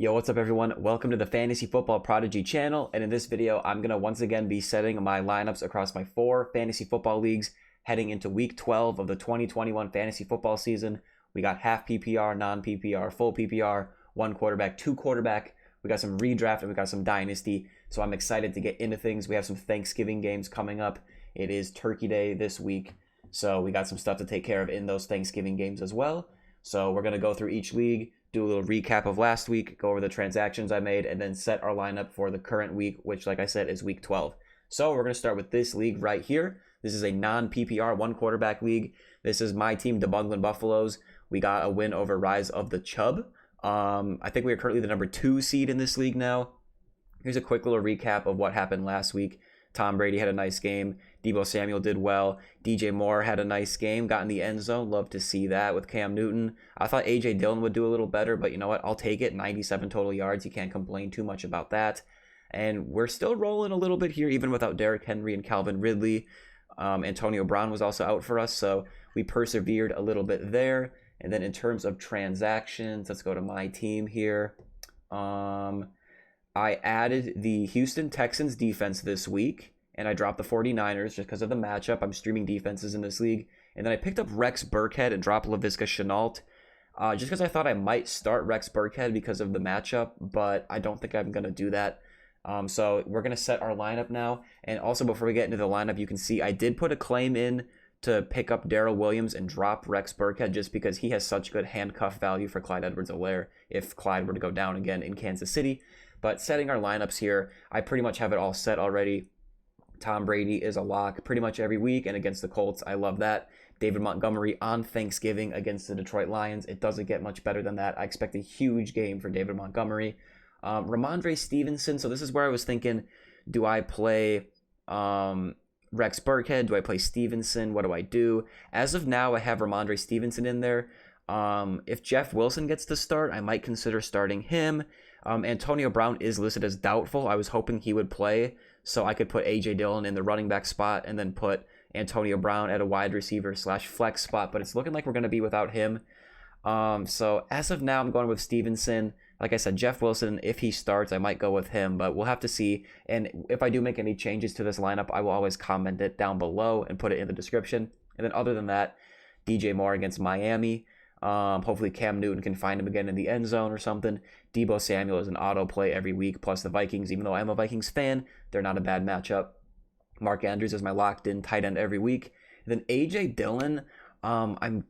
Yo, what's up everyone? Welcome to the Fantasy Football Prodigy channel, and in this video, I'm going to once again be setting my lineups across my 4 fantasy football leagues heading into week 12 of the 2021 fantasy football season. We got half PPR, non-PPR, full PPR, 1 quarterback, 2 quarterback. We got some redraft and we got some dynasty, so I'm excited to get into things. We have some Thanksgiving games coming up. It is Turkey Day this week, so we got some stuff to take care of in those Thanksgiving games as well. So we're going to go through each league, do a little recap of last week, go over the transactions I made, and then set our lineup for the current week, which, like I said, is week 12. So we're going to start with this league right here. This is a non-PPR 1 quarterback league. This is my team, the Bungling Buffaloes. We got a win over Rise of the Chubb. I think we are currently the number 2 seed in this league now. Here's a quick little recap of what happened last week. Tom Brady had a nice game. Deebo Samuel did well. DJ Moore had a nice game, got in the end zone. Love to see that with Cam Newton. I thought A.J. Dillon would do a little better, but you know what? I'll take it. 97 total yards. You can't complain too much about that. And we're still rolling a little bit here, even without Derrick Henry and Calvin Ridley. Antonio Brown was also out for us, so we persevered a little bit there. And then in terms of transactions, let's go to my team here. I added the Houston Texans defense this week, and I dropped the 49ers just because of the matchup. I'm streaming defenses in this league. And then I picked up Rex Burkhead and dropped Laviska Shenault, just because I thought I might start Rex Burkhead because of the matchup, but I don't think I'm going to do that. So we're going to set our lineup now. And also before we get into the lineup, you can see I did put a claim in to pick up Darrel Williams and drop Rex Burkhead just because he has such good handcuff value for Clyde Edwards-Helaire if Clyde were to go down again in Kansas City. But setting our lineups here, I pretty much have it all set already. Tom Brady is a lock pretty much every week, and against the Colts, I love that. David Montgomery on Thanksgiving against the Detroit Lions. It doesn't get much better than that. I expect a huge game for David Montgomery. Rhamondre Stevenson, so this is where I was thinking, do I play Rex Burkhead? Do I play Stevenson? What do I do? As of now, I have Rhamondre Stevenson in there. If Jeff Wilson gets to start, I might consider starting him. Antonio Brown is listed as doubtful. I was hoping he would play so I could put A.J. Dillon in the running back spot and then put Antonio Brown at a wide receiver / flex spot, but it's looking like we're going to be without him. So as of now, I'm going with Stevenson. Like I said, Jeff Wilson, if he starts, I might go with him, but we'll have to see. And if I do make any changes to this lineup, I will always comment it down below and put it in the description. And then other than that, DJ Moore against Miami. Hopefully Cam Newton can find him again in the end zone or something. Deebo Samuel is an auto play every week, plus the Vikings. Even though I'm a Vikings fan, they're not a bad matchup. Mark Andrews is my locked-in tight end every week. And then A.J. Dillon, I'm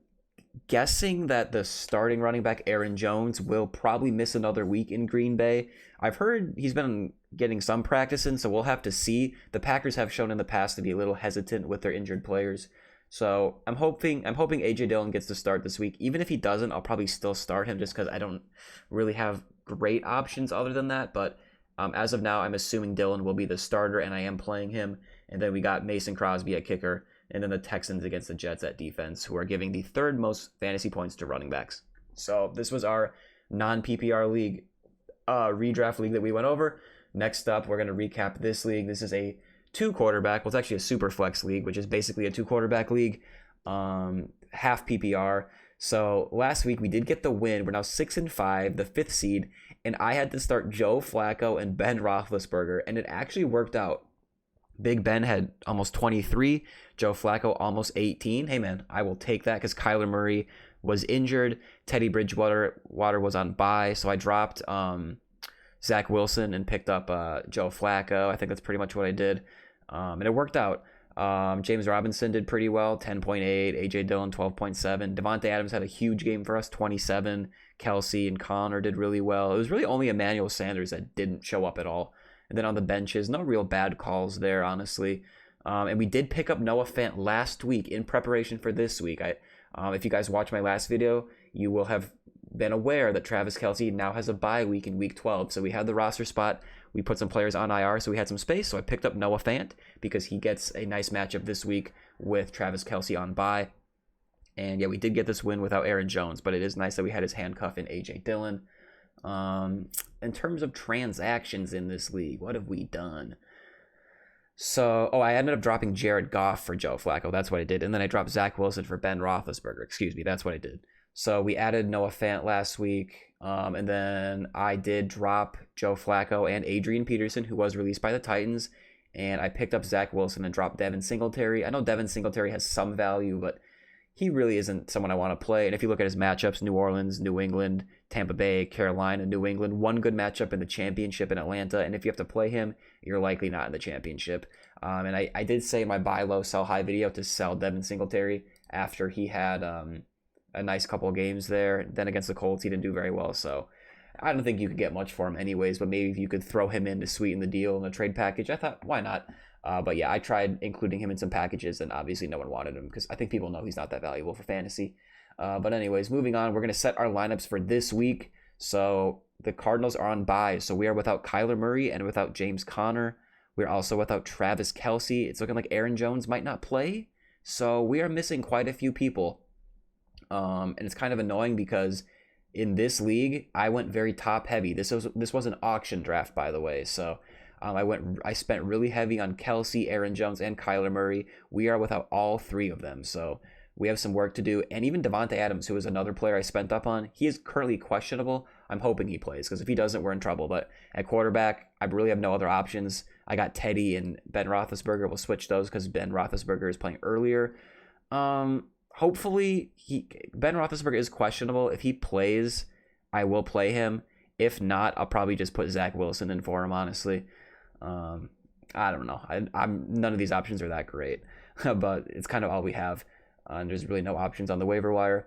guessing that the starting running back Aaron Jones will probably miss another week in Green Bay. I've heard he's been getting some practice in, so we'll have to see. The Packers have shown in the past to be a little hesitant with their injured players. So I'm hoping A.J. Dillon gets to start this week. Even if he doesn't, I'll probably still start him just because I don't really have great options other than that. But as of now, I'm assuming Dillon will be the starter, and I am playing him. And then we got Mason Crosby at kicker, and then the Texans against the Jets at defense, who are giving the 3rd most fantasy points to running backs. So this was our non-PPR league, redraft league that we went over. Next up, we're going to recap this league. This is a 2 quarterback. Well, it's actually a Superflex League, which is basically a 2 quarterback league, half PPR. So last week we did get the win. We're now 6-5, the 5th seed, and I had to start Joe Flacco and Ben Roethlisberger, and it actually worked out. Big Ben had almost 23, Joe Flacco almost 18. Hey man, I will take that because Kyler Murray was injured. Teddy Bridgewater was on bye, so I dropped Zach Wilson and picked up Joe Flacco. I think that's pretty much what I did. And it worked out. James Robinson did pretty well, 10.8. A.J. Dillon, 12.7. Devontae Adams had a huge game for us, 27. Kelsey and Connor did really well. It was really only Emmanuel Sanders that didn't show up at all. And then on the benches, no real bad calls there, honestly. And we did pick up Noah Fant last week in preparation for this week. If you guys watched my last video, you will have been aware that Travis Kelce now has a bye week in week 12. So we had the roster spot. We put some players on IR, so we had some space. So I picked up Noah Fant because he gets a nice matchup this week with Travis Kelce on bye. And yeah, we did get this win without Aaron Jones, but it is nice that we had his handcuff in A.J. Dillon. In terms of transactions in this league, what have we done? So, I ended up dropping Jared Goff for Joe Flacco. That's what I did. And then I dropped Zach Wilson for Ben Roethlisberger. Excuse me, that's what I did. So we added Noah Fant last week. And then I did drop Joe Flacco and Adrian Peterson, who was released by the Titans. And I picked up Zach Wilson and dropped Devin Singletary. I know Devin Singletary has some value, but he really isn't someone I want to play. And if you look at his matchups, New Orleans, New England, Tampa Bay, Carolina, New England, one good matchup in the championship in Atlanta. And if you have to play him, you're likely not in the championship. And I did say in my buy low, sell high video to sell Devin Singletary after he had a nice couple of games there. Then against the Colts, he didn't do very well. So I don't think you could get much for him anyways, but maybe if you could throw him in to sweeten the deal in a trade package, I thought, why not? But yeah, I tried including him in some packages, and obviously no one wanted him because I think people know he's not that valuable for fantasy. But anyways, moving on, we're going to set our lineups for this week. So the Cardinals are on bye, so we are without Kyler Murray and without James Conner. We're also without Travis Kelce. It's looking like Aaron Jones might not play, so we are missing quite a few people. And it's kind of annoying because in this league, I went very top heavy. This was an auction draft, by the way. So I spent really heavy on Kelce, Aaron Jones, and Kyler Murray. We are without all three of them. So we have some work to do. And even Devontae Adams, who is another player I spent up on, he is currently questionable. I'm hoping he plays because if he doesn't, we're in trouble. But at quarterback, I really have no other options. I got Teddy and Ben Roethlisberger. We'll switch those because Ben Roethlisberger is playing earlier. Hopefully, Ben Roethlisberger is questionable. If he plays, I will play him. If not, I'll probably just put Zach Wilson in for him, honestly. I don't know. I'm none of these options are that great, but it's kind of all we have. And there's really no options on the waiver wire.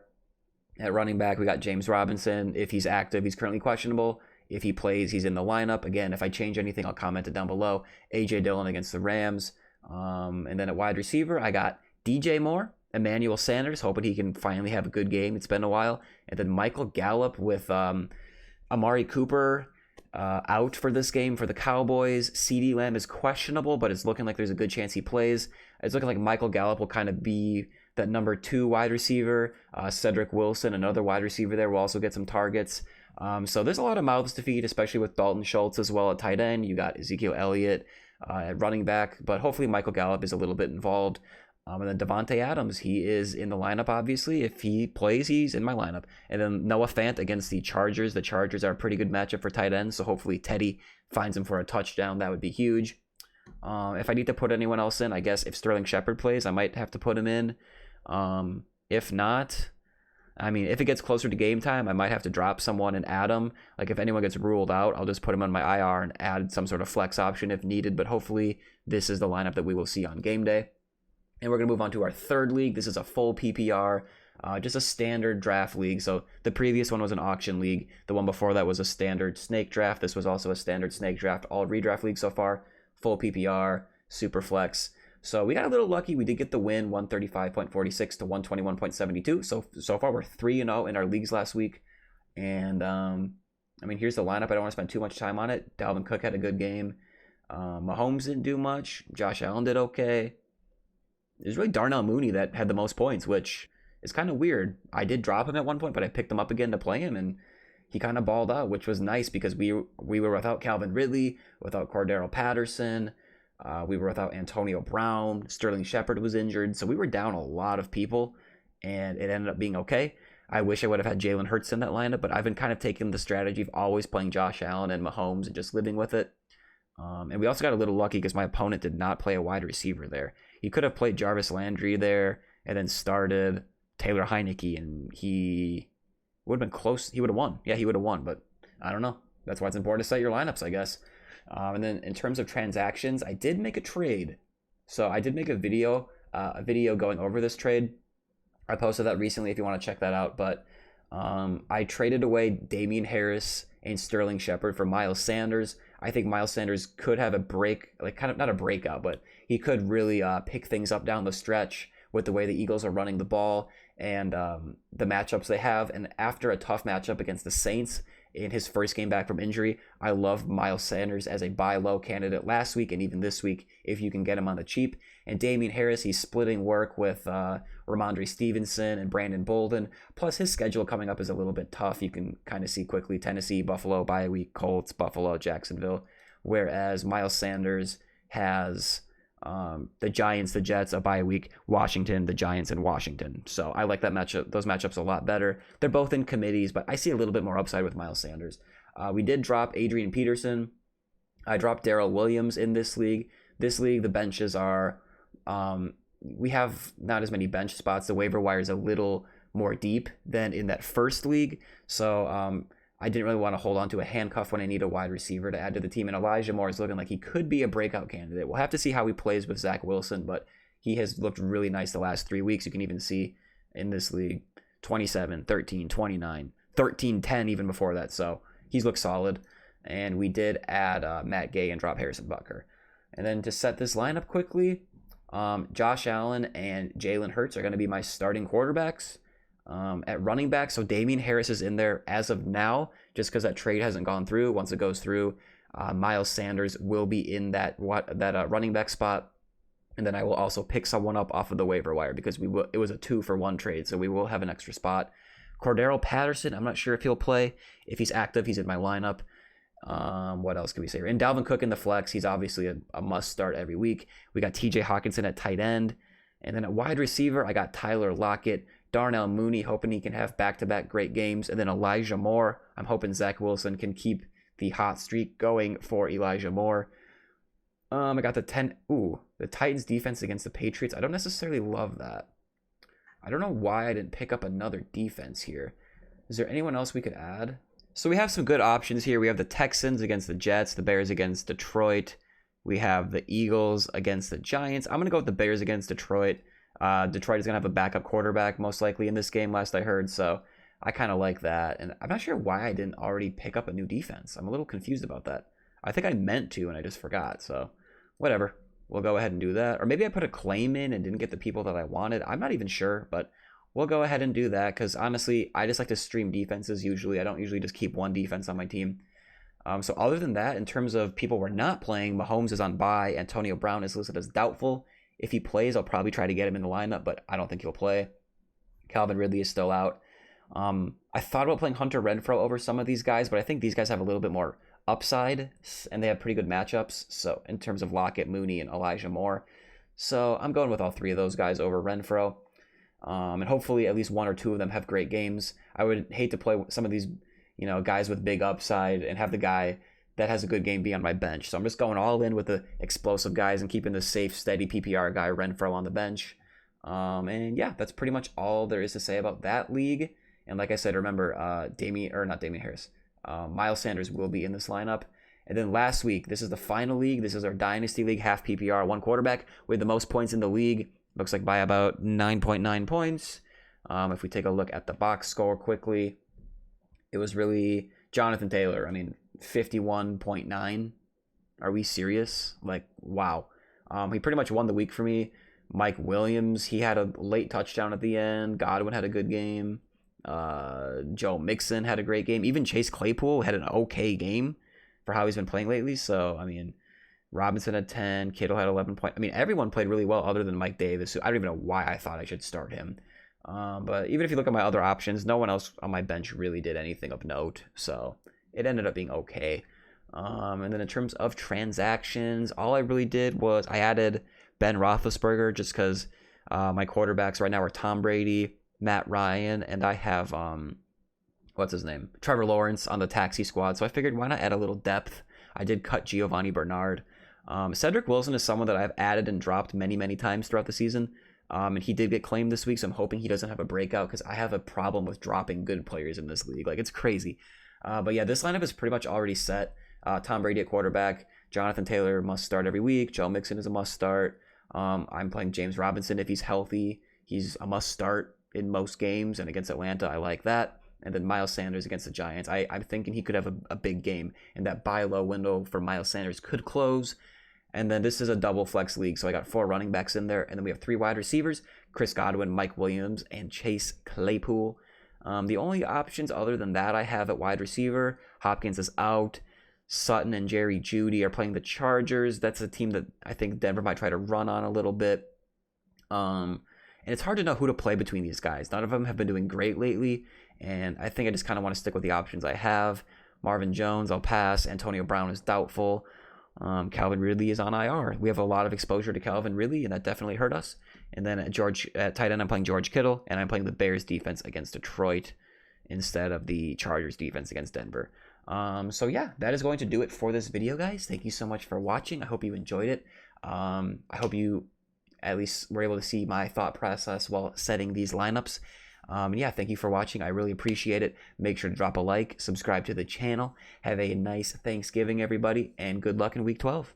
At running back, we got James Robinson. If he's active, he's currently questionable. If he plays, he's in the lineup. Again, if I change anything, I'll comment it down below. A.J. Dillon against the Rams. And then at wide receiver, I got DJ Moore, Emmanuel Sanders, hoping he can finally have a good game. It's been a while. And then Michael Gallup with Amari Cooper out for this game for the Cowboys. CeeDee Lamb is questionable, but it's looking like there's a good chance he plays. It's looking like Michael Gallup will kind of be that number 2 wide receiver. Cedric Wilson, another wide receiver there, will also get some targets. So there's a lot of mouths to feed, especially with Dalton Schultz as well at tight end. You got Ezekiel Elliott at running back, but hopefully Michael Gallup is a little bit involved. And then Devontae Adams, he is in the lineup, obviously. If he plays, he's in my lineup. And then Noah Fant against the Chargers. The Chargers are a pretty good matchup for tight ends, so hopefully Teddy finds him for a touchdown. That would be huge. If I need to put anyone else in, I guess if Sterling Shepard plays, I might have to put him in. If not, I mean, if it gets closer to game time, I might have to drop someone and add them. Like if anyone gets ruled out, I'll just put him on my IR and add some sort of flex option if needed. But hopefully this is the lineup that we will see on game day. And we're going to move on to our third league. This is a full PPR, just a standard draft league. So the previous one was an auction league. The one before that was a standard snake draft. This was also a standard snake draft. All redraft leagues so far. Full PPR, Superflex. So we got a little lucky. We did get the win, 135.46 to 121.72. So far we're 3-0 in our leagues last week. And I mean, here's the lineup. I don't want to spend too much time on it. Dalvin Cook had a good game. Mahomes didn't do much. Josh Allen did okay. It was really Darnell Mooney that had the most points, which is kind of weird. I did drop him at one point, but I picked him up again to play him, and he kind of balled out, which was nice because we were without Calvin Ridley, without Cordarrelle Patterson, we were without Antonio Brown, Sterling Shepard was injured, so we were down a lot of people, and it ended up being okay. I wish I would have had Jalen Hurts in that lineup, but I've been kind of taking the strategy of always playing Josh Allen and Mahomes and just living with it. And we also got a little lucky because my opponent did not play a wide receiver there. He could have played Jarvis Landry there and then started Taylor Heineke, and he would have been close. He would have won. Yeah, he would have won, but I don't know. That's why it's important to set your lineups, I guess. And then in terms of transactions, I did make a trade. So I did make a video going over this trade. I posted that recently if you want to check that out. But I traded away Damien Harris and Sterling Shepard for Miles Sanders. I think Miles Sanders could have a break, like kind of not a breakout, but he could really pick things up down the stretch with the way the Eagles are running the ball and the matchups they have. And after a tough matchup against the Saints in his first game back from injury, I love Miles Sanders as a buy low candidate last week and even this week if you can get him on the cheap. And Damien Harris, he's splitting work with Rhamondre Stevenson and Brandon Bolden. Plus his schedule coming up is a little bit tough. You can kind of see quickly Tennessee, Buffalo, bye week, Colts, Buffalo, Jacksonville. Whereas Miles Sanders has The Giants, the Jets, a bye week, Washington, the Giants, and Washington. So I like that matchup, those matchups a lot better. They're both in committees, but I see a little bit more upside with Miles Sanders. We did drop Adrian Peterson. I dropped Darrel Williams in this league. This league, the benches are, we have not as many bench spots. The waiver wire is a little more deep than in that first league. So I didn't really want to hold on to a handcuff when I need a wide receiver to add to the team. And Elijah Moore is looking like he could be a breakout candidate. We'll have to see how he plays with Zach Wilson, but he has looked really nice the last 3 weeks. You can even see in this league 27, 13, 29, 13, 10 even before that. So he's looked solid. And we did add Matt Gay and drop Harrison Butker. And then to set this lineup quickly, Josh Allen and Jalen Hurts are going to be my starting quarterbacks. At running back, so Damien Harris is in there as of now, just because that trade hasn't gone through. Once it goes through, Miles Sanders will be in that running back spot, and then I will also pick someone up off of the waiver wire because it was a 2-for-1 trade, so we will have an extra spot. Cordarrelle Patterson, I'm not sure if he'll play. If he's active, he's in my lineup. What else can we say? And Dalvin Cook in the flex, he's obviously a must start every week. We got TJ Hawkinson at tight end, and then at wide receiver, I got Tyler Lockett, Darnell, Mooney, hoping he can have back-to-back great games. And then Elijah Moore. I'm hoping Zach Wilson can keep the hot streak going for Elijah Moore. I got the Titans defense against the Patriots. I don't necessarily love that. I don't know why I didn't pick up another defense here. Is there anyone else we could add? So we have some good options here. We have the Texans against the Jets, the Bears against Detroit. We have the Eagles against the Giants. I'm going to go with the Bears against Detroit. Detroit is going to have a backup quarterback most likely in this game, last I heard, so I kind of like that. And I'm not sure why I didn't already pick up a new defense. I'm a little confused about that. I think I meant to, and I just forgot, so whatever. We'll go ahead and do that. Or maybe I put a claim in and didn't get the people that I wanted. I'm not even sure, but we'll go ahead and do that because, honestly, I just like to stream defenses usually. I don't usually just keep one defense on my team. So other than that, in terms of people we're not playing, Mahomes is on bye. Antonio Brown is listed as doubtful. If he plays, I'll probably try to get him in the lineup, but I don't think he'll play. Calvin Ridley is still out. I thought about playing Hunter Renfrow over some of these guys, but I think these guys have a little bit more upside, and they have pretty good matchups. So in terms of Lockett, Mooney, and Elijah Moore. So I'm going with all three of those guys over Renfrow. And hopefully at least one or two of them have great games. I would hate to play some of these, guys with big upside and have the guy that has a good game be on my bench. So I'm just going all in with the explosive guys and keeping the safe, steady PPR guy Renfrow on the bench. And yeah, that's pretty much all there is to say about that league. And like I said, remember, Miles Sanders will be in this lineup. And then last week, this is the final league. This is our Dynasty League, half PPR, one quarterback with the most points in the league. Looks like by about 9.9 points. If we take a look at the box score quickly, it was really Jonathan Taylor. 51.9. Are we serious? Wow. He pretty much won the week for me. Mike Williams, he had a late touchdown at the end. Godwin had a good game. Joe Mixon had a great game. Even Chase Claypool had an okay game for how he's been playing lately. So, Robinson had 10. Kittle had 11 points. Everyone played really well other than Mike Davis. So I don't even know why I thought I should start him. But even if you look at my other options, no one else on my bench really did anything of note. So it ended up being okay. And then in terms of transactions, all I really did was I added Ben Roethlisberger just because my quarterbacks right now are Tom Brady, Matt Ryan, and I have, Trevor Lawrence on the taxi squad. So I figured why not add a little depth. I did cut Giovanni Bernard. Cedric Wilson is someone that I've added and dropped many, many times throughout the season. And he did get claimed this week, so I'm hoping he doesn't have a breakout because I have a problem with dropping good players in this league. It's crazy. But yeah, this lineup is pretty much already set. Tom Brady at quarterback. Jonathan Taylor must start every week. Joe Mixon is a must start. I'm playing James Robinson if he's healthy. He's a must start in most games, and against Atlanta, I like that. And then Miles Sanders against the Giants. I'm thinking he could have a big game, and that buy low window for Miles Sanders could close. And then this is a double flex league, so I got 4 running backs in there, and then we have 3 wide receivers: Chris Godwin, Mike Williams, and Chase Claypool. The only options other than that I have at wide receiver, Hopkins is out. Sutton and Jerry Jeudy are playing the Chargers. That's a team that I think Denver might try to run on a little bit. And it's hard to know who to play between these guys. None of them have been doing great lately, and I think I just kind of want to stick with the options I have. Marvin Jones, I'll pass. Antonio Brown is doubtful. Calvin Ridley is on IR. We have a lot of exposure to Calvin Ridley, and that definitely hurt us. And then at tight end, I'm playing George Kittle, and I'm playing the Bears defense against Detroit instead of the Chargers defense against Denver. So yeah, that is going to do it for this video, guys. Thank you so much for watching. I hope you enjoyed it. I hope you at least were able to see my thought process while setting these lineups. Yeah, thank you for watching. I really appreciate it. Make sure to drop a like, subscribe to the channel. Have a nice Thanksgiving, everybody, and good luck in Week 12.